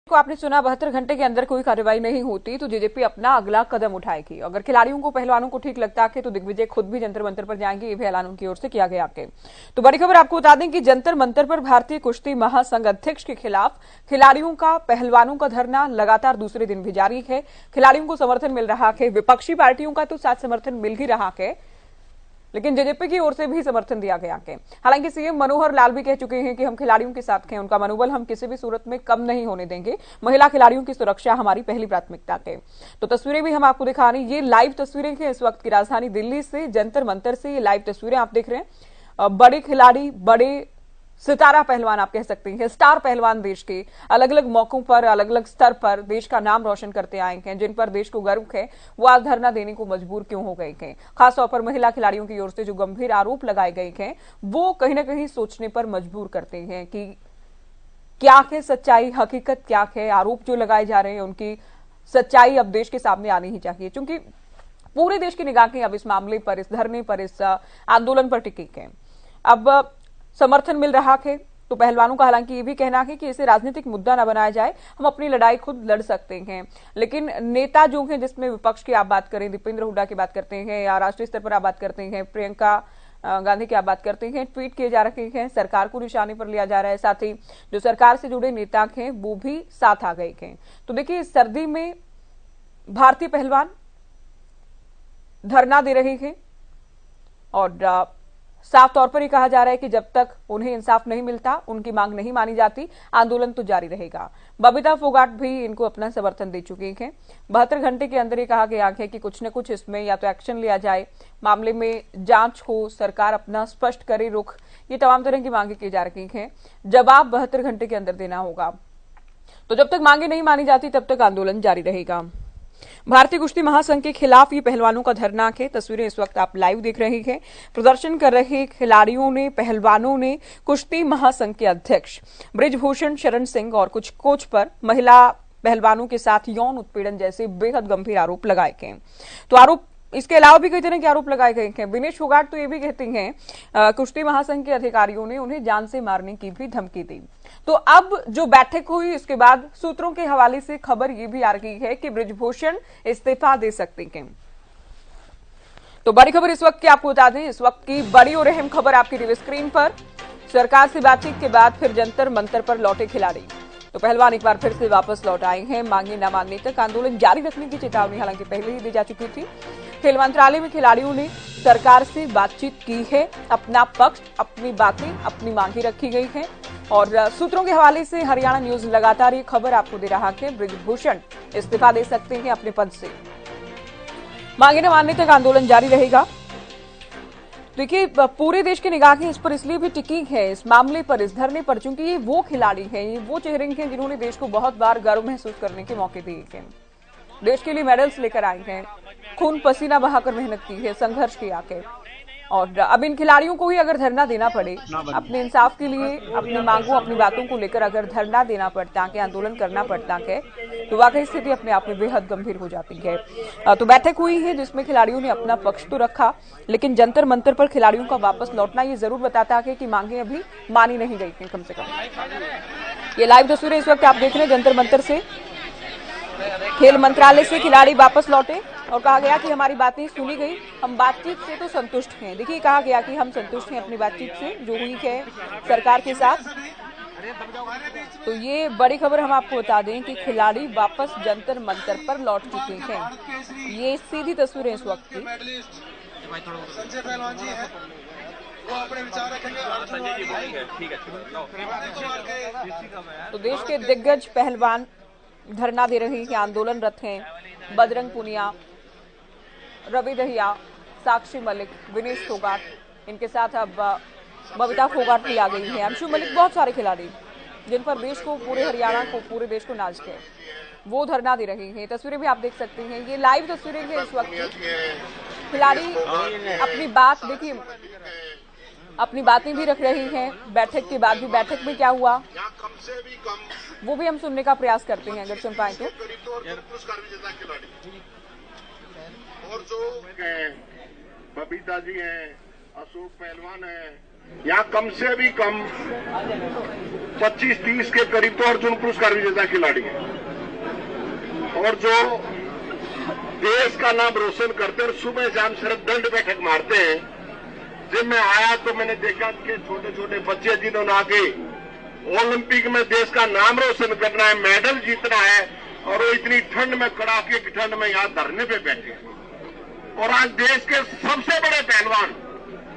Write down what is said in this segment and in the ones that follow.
को आपने सुना 72 घंटे के अंदर कोई कार्रवाई नहीं होती तो जेजेपी अपना अगला कदम उठाएगी। अगर खिलाड़ियों को पहलवानों को ठीक लगता है तो दिग्विजय खुद भी जंतर मंतर पर जाएंगे, ये भी ऐलान उनकी ओर से किया गया आगे। तो बड़ी खबर आपको बता दें कि जंतर मंतर पर भारतीय कुश्ती महासंघ अध्यक्ष के खिलाफ खिलाड़ियों का पहलवानों का धरना लगातार दूसरे दिन भी जारी है। खिलाड़ियों को समर्थन मिल रहा है, विपक्षी पार्टियों का तो साथ समर्थन मिल ही रहा है, लेकिन जेजेपी की ओर से भी समर्थन दिया गया है। हालांकि सीएम मनोहर लाल भी कह चुके हैं कि हम खिलाड़ियों के साथ हैं, उनका मनोबल हम किसी भी सूरत में कम नहीं होने देंगे, महिला खिलाड़ियों की सुरक्षा हमारी पहली प्राथमिकता है। तो तस्वीरें भी हम आपको दिखा रहे हैं, ये लाइव तस्वीरें हैं इस वक्त की राजधानी दिल्ली से, जंतर मंतर से ये लाइव तस्वीरें आप देख रहे हैं। बड़े खिलाड़ी, बड़े सितारा पहलवान आप कह सकते हैं, स्टार पहलवान देश के अलग अलग मौकों पर, अलग अलग स्तर पर देश का नाम रोशन करते आए हैं, जिन पर देश को गर्व है, वो आज धरना देने को मजबूर क्यों हो गए हैं। खासतौर पर महिला खिलाड़ियों की ओर से जो गंभीर आरोप लगाए गए हैं वो कहीं ना कहीं सोचने पर मजबूर करते हैं कि क्या है सच्चाई, हकीकत क्या है। आरोप जो लगाए जा रहे हैं उनकी सच्चाई अब देश के सामने आनी ही चाहिए, क्योंकि पूरे देश की निगाहें अब इस मामले पर, इस धरने पर, इस आंदोलन पर टिकी हैं। अब समर्थन मिल रहा है तो पहलवानों का हालांकि ये भी कहना है कि इसे राजनीतिक मुद्दा न बनाया जाए, हम अपनी लड़ाई खुद लड़ सकते हैं। लेकिन नेता जो हैं, जिसमें विपक्ष की आप बात करें, दीपेंद्र हुड्डा की बात करते हैं, या राष्ट्रीय स्तर पर आप बात करते हैं प्रियंका गांधी की आप बात करते हैं, ट्वीट किए जा रहे हैं, सरकार को निशाने पर लिया जा रहा है, साथ ही जो सरकार से जुड़े नेता हैं वो भी साथ आ गए हैं। तो देखिए इस सर्दी में भारतीय पहलवान धरना दे रहे हैं और साफ तौर पर ही कहा जा रहा है कि जब तक उन्हें इंसाफ नहीं मिलता, उनकी मांग नहीं मानी जाती, आंदोलन तो जारी रहेगा। बबीता फोगाट भी इनको अपना समर्थन दे चुकी हैं। 72 घंटे के अंदर ये कहा गया है कि कुछ न कुछ इसमें या तो एक्शन लिया जाए, मामले में जांच हो, सरकार अपना स्पष्ट करे रुख, ये तमाम तरह की मांगे की जा रही हैं। जवाब 72 घंटे के अंदर देना होगा। तो जब तक मांगे नहीं मानी जाती तब तक आंदोलन जारी रहेगा। भारतीय कुश्ती महासंघ के खिलाफ ये पहलवानों का धरना है। तस्वीरें इस वक्त आप लाइव देख रहे हैं। प्रदर्शन कर रहे खिलाड़ियों ने, पहलवानों ने कुश्ती महासंघ के अध्यक्ष बृजभूषण शरण सिंह और कुछ कोच पर महिला पहलवानों के साथ यौन उत्पीड़न जैसे बेहद गंभीर आरोप लगाए गए। तो आरोप इसके अलावा भी कई तरह के आरोप लगाए गए हैं। विनेश फोगाट तो ये भी कहते हैं कुश्ती महासंघ के अधिकारियों ने उन्हें जान से मारने की भी धमकी दी। तो अब जो बैठक हुई इसके बाद सूत्रों के हवाले से खबर ये भी आ रही है कि बृजभूषण इस्तीफा दे सकते हैं। तो बड़ी खबर इस वक्त की आपको बता दें, इस वक्त की बड़ी और अहम खबर आपकी टीवी स्क्रीन पर। सरकार से बातचीत के बाद फिर जंतर मंतर पर लौटे खिलाड़ी। तो पहलवान एक बार फिर से वापस लौट आए हैं। मांगे न मानने तक आंदोलन जारी रखने की चेतावनी हालांकि पहले ही दी जा चुकी थी। खेल मंत्रालय में खिलाड़ियों ने सरकार से बातचीत की है, अपना पक्ष, अपनी बातें, अपनी मांगे रखी गई हैं और सूत्रों के हवाले से हरियाणा न्यूज लगातार ये खबर आपको दे रहा है बृजभूषण इस्तीफा दे सकते हैं अपने पद से। मांगे न मानने तक आंदोलन जारी रहेगा। देखिए पूरे देश की निगाहें इस पर इसलिए भी टिकी है, इस मामले पर, इस धरने पर, क्योंकि ये वो खिलाड़ी हैं, ये वो चेहरे हैं जिन्होंने देश को बहुत बार गर्व महसूस करने के मौके दिए हैं, देश के लिए मेडल्स लेकर आए हैं, खून पसीना बहाकर मेहनत की है, संघर्ष किया है। और अब इन खिलाड़ियों को ही अगर धरना देना पड़े, अपने इंसाफ के लिए, अपनी मांगों, अपनी बातों को लेकर अगर धरना देना पड़ता है, आंदोलन करना पड़ता है, तो वाकई स्थिति अपने आप में बेहद गंभीर हो जाती है। तो बैठक हुई है जिसमें खिलाड़ियों ने अपना पक्ष तो रखा, लेकिन जंतर मंतर पर खिलाड़ियों का वापस लौटना ये जरूर बताता है कि मांगे अभी मानी नहीं गई थी कम से कम। ये लाइव तस्वीरें इस वक्त आप देख रहे हैं जंतर मंतर से। खेल मंत्रालय से खिलाड़ी वापस लौटे और कहा गया कि हमारी बातें सुनी गई, हम बातचीत से तो संतुष्ट हैं। देखिए कहा गया कि हम संतुष्ट हैं अपनी बातचीत से जो हुई है सरकार के साथ। तो ये बड़ी खबर हम आपको बता दें कि खिलाड़ी वापस जंतर मंतर पर लौट चुके हैं। ये सीधी तस्वीरें इस वक्त की। तो देश के दिग्गज पहलवान धरना दे रहे हैं, आंदोलनरत हैं। बजरंग पुनिया, रवि दहिया, साक्षी मलिक, विनेश फोगाट, इनके साथ अब बबीता फोगाट भी आ गई है, अंशु मलिक, बहुत सारे खिलाड़ी जिन पर देश को, पूरे हरियाणा को, पूरे देश को नाच है, वो धरना दे रहे हैं। तस्वीरें भी आप देख सकते हैं, ये लाइव तस्वीरें हैं इस वक्त। खिलाड़ी अपनी बात, देखिए अपनी बातें भी रख रही हैं। बैठक के बाद भी, बैठक में क्या हुआ वो भी हम सुनने का प्रयास करते हैं, अगर सुन पाए तो। और जो बबीता जी हैं, अशोक पहलवान हैं, यहाँ कम से भी कम 25-30 के करीब तो अर्जुन पुरस्कार विजेता खिलाड़ी हैं और जो देश का नाम रोशन करते हैं और सुबह शाम सिर्फ दंड बैठक मारते हैं। जब मैं आया तो मैंने देखा कि छोटे छोटे बच्चे जिन्होंने आगे ओलंपिक में देश का नाम रोशन करना है, मेडल जीतना है, और वो इतनी ठंड में, कड़ाके की ठंड में यहाँ धरने पे बैठे हैं। और आज देश के सबसे बड़े पहलवान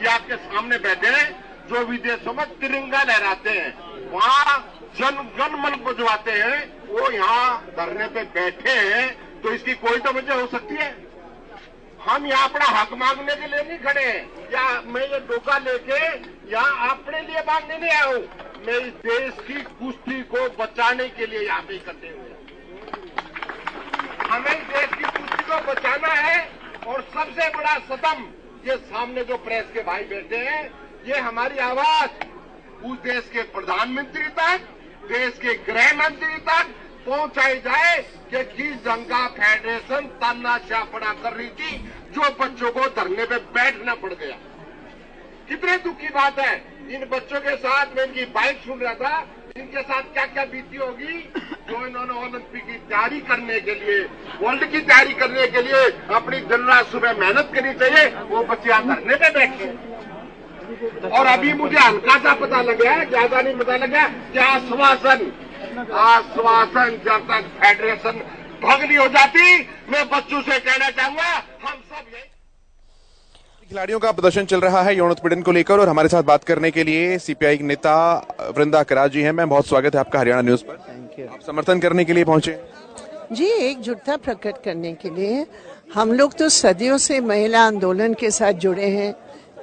ये आपके सामने बैठे हैं जो विदेशों में तिरंगा लहराते हैं, वहाँ जन गण मन बजवाते हैं, वो यहाँ धरने पे बैठे हैं। तो इसकी कोई तो वजह हो सकती है। हम यहाँ अपना हक मांगने के लिए नहीं खड़े हैं, या मैं ये डोका लेके यहाँ अपने लिए मांगने नहीं आया हूँ। मैं इस देश की कुश्ती को बचाने के लिए यहाँ पे इकट्ठे हुए। हमें इस देश की कुश्ती को बचाना है और सबसे बड़ा सदम ये सामने जो प्रेस के भाई बैठे हैं, ये हमारी आवाज उस देश के प्रधानमंत्री तक, देश के गृह मंत्री तक पहुंचाई जाए कि किस जंग का फेडरेशन तानाशाह कर रही थी, जो बच्चों को धरने पे बैठना पड़ गया। कितने दुख की बात है। इन बच्चों के साथ मैं इनकी बाइक सुन रहा था, इनके साथ क्या क्या बीती होगी, जो इन्होंने ओलंपिक की तैयारी करने के लिए, वर्ल्ड की तैयारी करने के लिए अपनी दिन रात सुबह मेहनत करनी चाहिए, वो बच्चे यहाँ धरने पे बैठे। और अभी मुझे हल्का सा पता लगा है, ज्यादा नहीं पता लगा, कि आश्वासन जब तक फेडरेशन भंग नहीं हो जाती, मैं बच्चों से कहना चाहूंगा, हम सब यही। खिलाड़ियों का प्रदर्शन चल रहा है यौन उत्पीड़न को लेकर, और हमारे साथ बात करने के लिए सीपीआई के नेता वृंदा कराज जी हैं। मैम, बहुत स्वागत है आपका हरियाणा न्यूज पर। Thank you. आप समर्थन करने के लिए पहुंचे जी, एकजुटता प्रकट करने के लिए। हम लोग तो सदियों से महिला आंदोलन के साथ जुड़े हैं।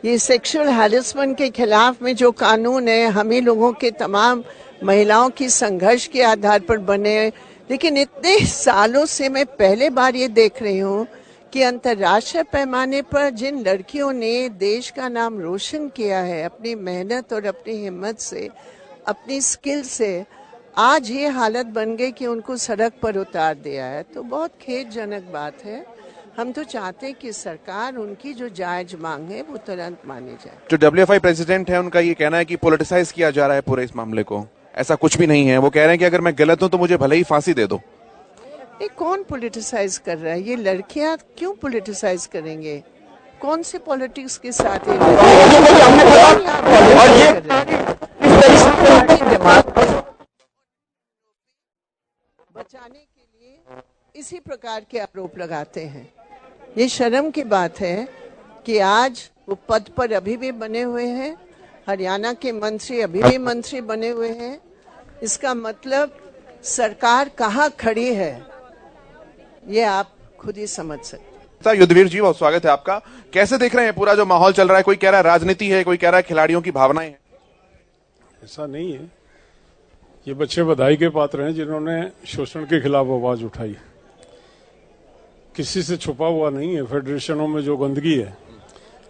ये सेक्सुअल हैरेसमेंट के खिलाफ में जो कानून है, हम ही लोगों के तमाम महिलाओं की संघर्ष के आधार पर बने। लेकिन इतने सालों से मैं पहले बार ये देख रही हूँ कि अंतर्राष्ट्रीय पैमाने पर जिन लड़कियों ने देश का नाम रोशन किया है अपनी मेहनत और अपनी हिम्मत से, अपनी स्किल से, आज ये हालत बन गई कि उनको सड़क पर उतार दिया है। तो बहुत खेदजनक बात है। हम तो चाहते हैं कि सरकार उनकी जो जायज मांग है वो तुरंत मानी जाए। जो WFI प्रेसिडेंट है, उनका ये कहना है कि पॉलिटिसाइज किया जा रहा है पूरे इस मामले को। ऐसा कुछ भी नहीं है। वो कह रहे हैं कि अगर मैं गलत हूं तो मुझे भले ही फांसी दे दो। ये कौन पॉलिटिसाइज कर रहा है? ये लड़कियां क्यों पॉलिटिसाइज करेंगे? कौन से पॉलिटिक्स के साथ ये बचाने के लिए इसी प्रकार के आरोप लगाते हैं। ये शर्म की बात है कि आज वो पद पर अभी भी बने हुए हैं, हरियाणा के मंत्री अभी भी मंत्री बने हुए हैं। इसका मतलब सरकार कहाँ खड़ी है, ये आप खुद ही समझ सकते हैं। युद्धवीर जी, बहुत स्वागत है आपका। कैसे देख रहे हैं पूरा जो माहौल चल रहा है? कोई कह रहा है राजनीति है, कोई कह रहा है खिलाड़ियों की भावनाएं हैं। ऐसा नहीं है। ये बच्चे बधाई के पात्र हैं जिन्होंने शोषण के खिलाफ आवाज उठाई। किसी से छुपा हुआ नहीं है। फेडरेशनों में जो गंदगी है,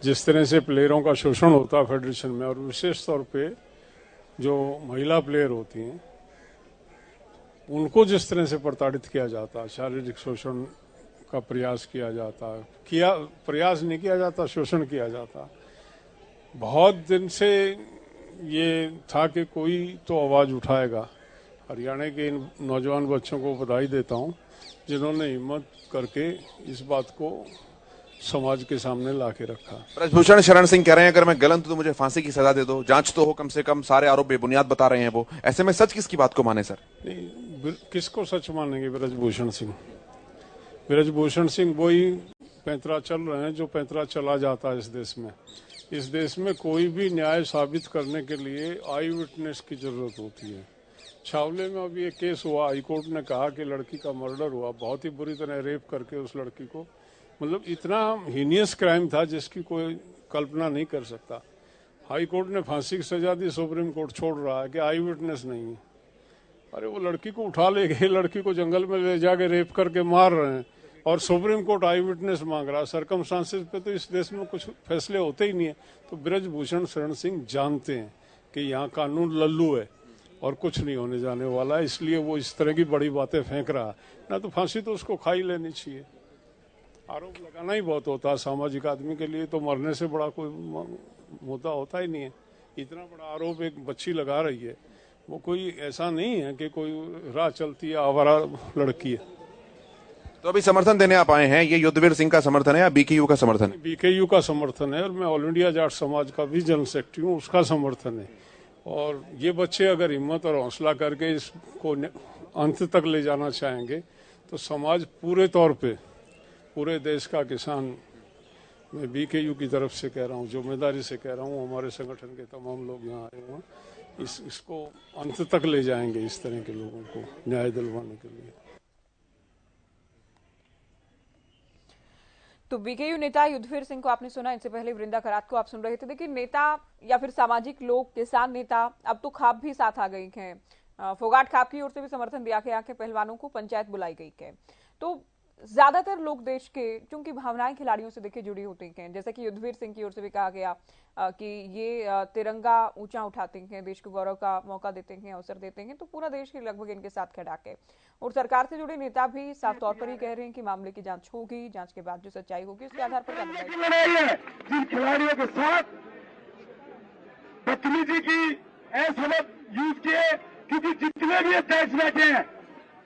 जिस तरह से प्लेयरों का शोषण होता है फेडरेशन में, और विशेष तौर पे जो महिला प्लेयर होती हैं उनको जिस तरह से प्रताड़ित किया जाता है, शारीरिक शोषण का प्रयास किया जाता, प्रयास नहीं किया जाता, शोषण किया जाता। बहुत दिन से ये था कि कोई तो आवाज उठाएगा। हरियाणा के इन नौजवान बच्चों को बधाई देता हूं जिन्होंने हिम्मत करके इस बात को समाज के सामने ला के रखा। ब्रजभूषण शरण सिंह कह रहे हैं अगर मैं गलत हूं तो मुझे फांसी की सजा दे दो, जांच तो हो कम से कम, सारे आरोप बेबुनियाद बता रहे हैं वो। ऐसे में सच किसकी बात को माने सर? नहीं, किसको सच मानेंगे? ब्रजभूषण सिंह। ब्रजभूषण सिंह वही पैंतरा चल रहे हैं जो पैंतरा चला जाता है इस देश में। इस देश में कोई भी न्याय साबित करने के लिए आई विटनेस की जरूरत होती है। छावले में अभी एक केस हुआ, हाईकोर्ट ने कहा कि लड़की का मर्डर हुआ, बहुत ही बुरी तरह रेप करके उस लड़की को, मतलब इतना हीनियस क्राइम था जिसकी कोई कल्पना नहीं कर सकता। हाई कोर्ट ने फांसी की सजा दी, सुप्रीम कोर्ट छोड़ रहा है कि आई विटनेस नहीं है। अरे वो लड़की को उठा ले गए, लड़की को जंगल में ले जाके रेप करके मार रहे हैं, और सुप्रीम कोर्ट आई विटनेस मांग रहा है। सर्कमस्टांसेस पे तो इस देश में कुछ फैसले होते ही नहीं है। तो ब्रजभूषण शरण सिंह जानते हैं कि यहाँ कानून लल्लू है और कुछ नहीं होने जाने वाला है, इसलिए वो इस तरह की बड़ी बातें फेंक रहा है। ना तो फांसी तो उसको खा ही लेनी चाहिए। आरोप लगाना ही बहुत होता है सामाजिक आदमी के लिए, तो मरने से बड़ा कोई मुद्दा होता ही नहीं है। इतना बड़ा आरोप एक बच्ची लगा रही है, वो कोई ऐसा नहीं है कि कोई राह चलती है आवारा लड़की है। तो अभी समर्थन देने आप आए हैं, ये युद्धवीर सिंह का समर्थन है या बीकेयू का समर्थन है? बीकेयू का समर्थन है और मैं ऑल इंडिया जाट समाज का भी जनरल सेक्रेटरी हूँ, उसका समर्थन है। और ये बच्चे अगर हिम्मत और हौसला करके इसको अंत तक ले जाना चाहेंगे तो समाज पूरे तौर पे, पूरे देश का किसान, मैं बीकेयू की तरफ से कह रहा हूँ, जिम्मेदारी से कह रहा हूँ, हमारे संगठन के तमाम लोग यहाँ आए हुए इसको अंत तक ले जाएंगे, इस तरह के लोगों को न्याय दिलवाने के लिए। तो बीकेयू नेता युद्धवीर सिंह को आपने सुना, इनसे पहले वृंदा करात को आप सुन रहे थे। देखिए, नेता या फिर सामाजिक लोग, किसान नेता, अब तो खाप भी साथ आ गई हैं। फोगाट खाप की ओर से भी समर्थन दिया गया कि पहलवानों को पंचायत बुलाई गई है। तो ज्यादातर लोग देश के, चूंकि भावनाएं खिलाड़ियों से देखिए जुड़ी होती हैं, जैसे कि युद्धवीर सिंह की ओर से भी कहा गया कि ये तिरंगा ऊंचा उठाते हैं, देश को गौरव का मौका देते हैं, अवसर देते हैं, तो पूरा देश ही लगभग इनके साथ खड़ा है। और सरकार से जुड़े नेता भी साफ तौर पर ही कह रहे हैं कि मामले की जांच होगी, जांच के बाद जो सच्चाई होगी उसके आधार पर लड़ाई है। जिन खिलाड़ियों के साथ बदतमीजी की ऐसे यूज किए, क्योंकि जितने भी अध्यक्ष बैठे हैं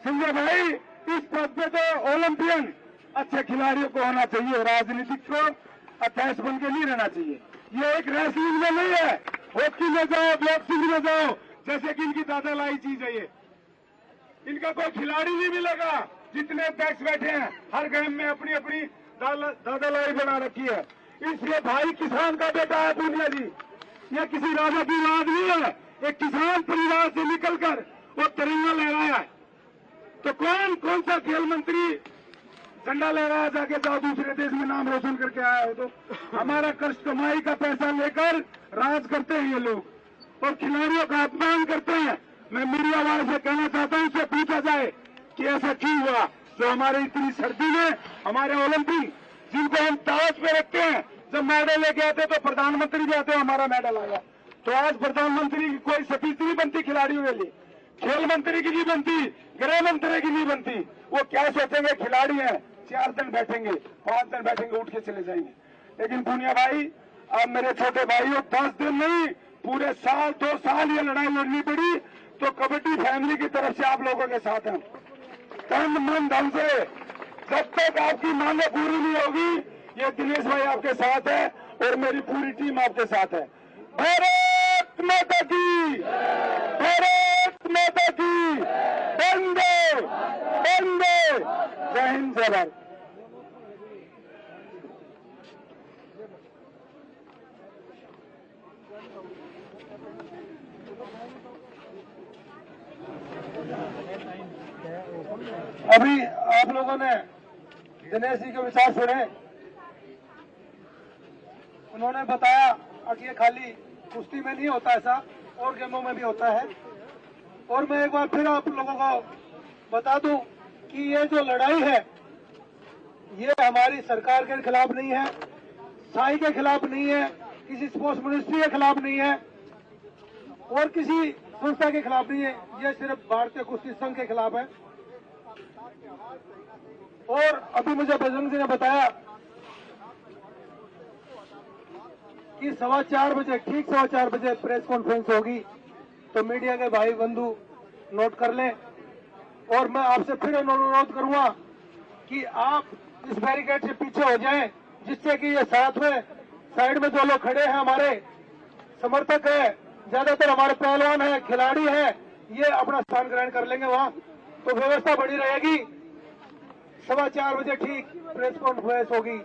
संजय भाई, इस पद पे तो ओलंपियन अच्छे खिलाड़ियों को होना चाहिए, राजनीतिक को अध्यक्ष बन के नहीं रहना चाहिए। ये एक रेसलिंग में नहीं है, हॉकी में जाओ, बॉक्सिंग में जाओ, जैसे कि इनकी दादा लाई चीज है ये। इनका कोई खिलाड़ी नहीं मिलेगा। जितने अध्यक्ष बैठे हैं हर गेम में अपनी अपनी दादा लाई बना रखी है। इसलिए भाई किसान का बेटा है पूनिया जी, यह किसी राजा की राज नहीं है। एक किसान परिवार से निकलकर वो तिरंगा लहराया है। तो कौन कौन सा खेल मंत्री झंडा लहराया जाके जाओ दूसरे देश में नाम रोशन करके आया हो? तो हमारा कष्ट कमाई का पैसा लेकर राज करते हैं ये लोग और खिलाड़ियों का अपमान करते हैं। मैं मीडिया वाले से कहना चाहता हूं, उससे पूछा जाए कि ऐसा क्यों हुआ जो हमारे इतनी सर्दी में हमारे ओलंपिक, जिनको हम ताज पे रखते हैं, जब मेडल लेके आते तो प्रधानमंत्री भी आते, हमारा मेडल आया। तो आज प्रधानमंत्री की कोई स्पीच नहीं बनती खिलाड़ियों के लिए, खेल मंत्री की नहीं बनती, गृह मंत्री की नहीं बनती। वो क्या सोचेंगे, खिलाड़ी हैं, 4 दिन बैठेंगे, 5 दिन बैठेंगे, उठ के चले जाएंगे। लेकिन पूनिया भाई, अब मेरे छोटे भाइयों, 10 दिन नहीं, पूरे साल 2 साल ये लड़ाई लड़नी पड़ी। तो कबड्डी फैमिली की तरफ से आप लोगों के साथ हैं, तन मन धन से। जब तक आपकी मांगे पूरी नहीं होगी, ये दिनेश भाई आपके साथ है और मेरी पूरी टीम आपके साथ है। भारत माता की, भारत माता की, वंदे वंदे, जय हिंद, जय भारत। अभी आप लोगों ने दिनेश जी के विचार सुने। उन्होंने बताया कि ये खाली कुश्ती में नहीं होता, ऐसा और गेमों में भी होता है। और मैं एक बार फिर आप लोगों को बता दूं कि ये जो लड़ाई है ये हमारी सरकार के खिलाफ नहीं है, साई के खिलाफ नहीं है, किसी स्पोर्ट्स मिनिस्ट्री के खिलाफ नहीं है और किसी संस्था के खिलाफ नहीं है। ये सिर्फ भारतीय कुश्ती संघ के खिलाफ है। और अभी मुझे बजरंग जी ने बताया कि 4:15 बजे, ठीक 4:15 बजे प्रेस कॉन्फ्रेंस होगी, तो मीडिया के भाई बंधु नोट कर लें। और मैं आपसे फिर अनुरोध करूंगा कि आप इस बैरिकेड से पीछे हो जाएं, जिससे कि ये साथ में साइड में जो लोग खड़े हैं, हमारे समर्थक है, ज्यादातर हमारे पहलवान है, खिलाड़ी है, ये अपना स्थान ग्रहण कर लेंगे वहां, तो व्यवस्था बनी रहेगी। 4:15 बजे ठीक प्रेस कॉन्फ्रेंस होगी।